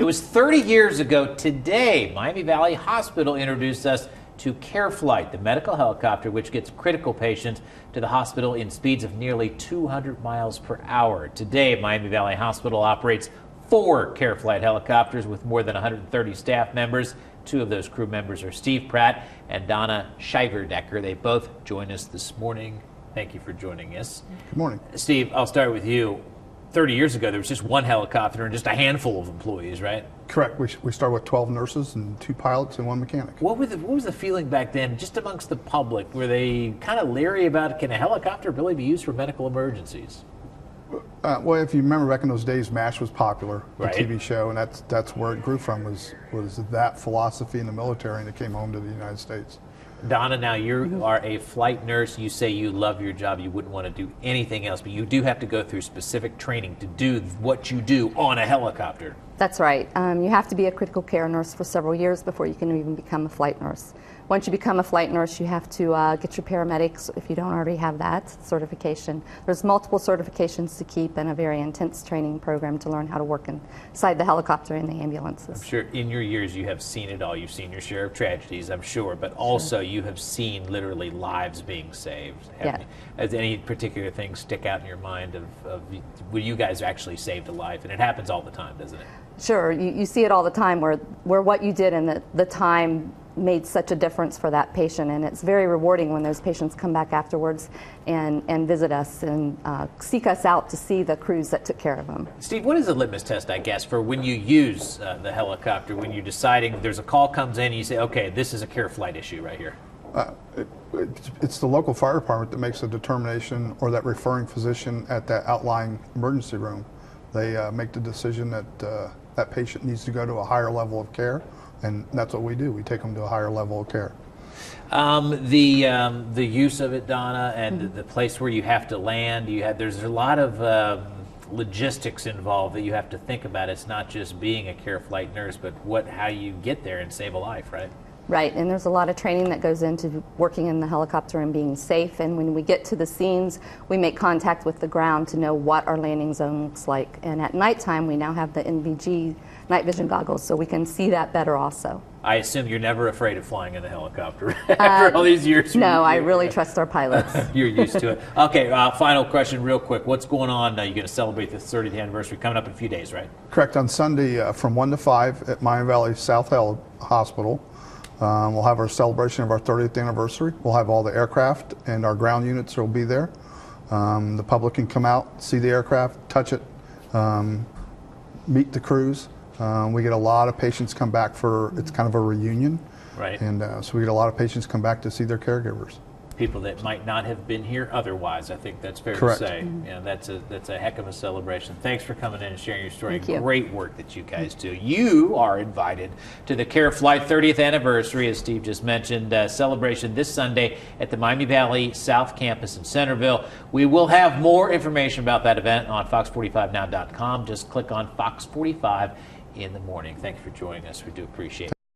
was 30 years ago today, Miami Valley Hospital introduced us to CareFlight, the medical helicopter which gets critical patients to the hospital in speeds of nearly 200 miles per hour. Today, Miami Valley Hospital operates 4 CareFlight helicopters with more than 130 staff members. 2 of those crew members are Steve Pratt and Donna Shiverdecker. They both join us this morning. Thank you for joining us. Good morning. Steve, I'll start with you. 30 years ago, there was just 1 helicopter and just a handful of employees, right? Correct. We started with 12 nurses and 2 pilots and 1 mechanic. What was the feeling back then, just amongst the public? Were they kind of leery about, can a helicopter really be used for medical emergencies? Well, if you remember back in those days, MASH was popular, the Right. TV show, and that's where it grew from, was that philosophy in the military, and it came home to the United States. Donna, now you are a flight nurse. You say you love your job. You wouldn't want to do anything else, but you do have to go through specific training to do what you do on a helicopter. That's right. You have to be a critical care nurse for several years before you can even become a flight nurse. Once you become a flight nurse, you have to get your paramedics, if you don't already have that, certification. There's multiple certifications to keep and a very intense training program to learn how to work inside the helicopter and the ambulances. I'm sure in your years you have seen it all. You've seen your share of tragedies, I'm sure, but also you have seen literally lives being saved. Yeah. Does any particular thing stick out in your mind of where you guys actually saved a life? And it happens all the time, doesn't it? Sure, you see it all the time where what you did in the time made such a difference for that patient, and it's very rewarding when those patients come back afterwards and visit us and seek us out to see the crews that took care of them. Steve, what is the litmus test, I guess, for when you use the helicopter, when you're deciding there's a call comes in and you say, okay, this is a CareFlight issue right here? It's the local fire department that makes a determination, or that referring physician at that outlying emergency room. They make the decision that that patient needs to go to a higher level of care, and that's what we do. We take them to a higher level of care. The use of it, Donna, and the place where you have to land, there's a lot of logistics involved that you have to think about. It's not just being a CareFlight nurse, but how you get there and save a life, right? Right, and there's a lot of training that goes into working in the helicopter and being safe, and when we get to the scenes, we make contact with the ground to know what our landing zone looks like. And at nighttime, we now have the NVG night vision goggles, so we can see that better also. I assume you're never afraid of flying in a helicopter after all these years? No, I really trust our pilots. You're used to it. Okay, final question real quick. What's going on? You're going to celebrate the 30th anniversary coming up in a few days, right? Correct. On Sunday from 1 to 5 at Miami Valley South Hospital. We'll have our celebration of our 30th anniversary. We'll have all the aircraft, and our ground units will be there. The public can come out, see the aircraft, touch it, meet the crews. We get a lot of patients come back it's kind of a reunion. Right. And so we get a lot of patients come back to see their caregivers. People that might not have been here otherwise. I think that's fair Correct. to say. Yeah, that's a heck of a celebration. Thanks for coming in and sharing your story. Thank you. Great work that you guys do. You are invited to the CareFlight 30th anniversary, as Steve just mentioned, celebration this Sunday at the Miami Valley South Campus in Centerville. We will have more information about that event on fox45now.com. Just click on Fox 45 in the morning. Thank you for joining us. We do appreciate it.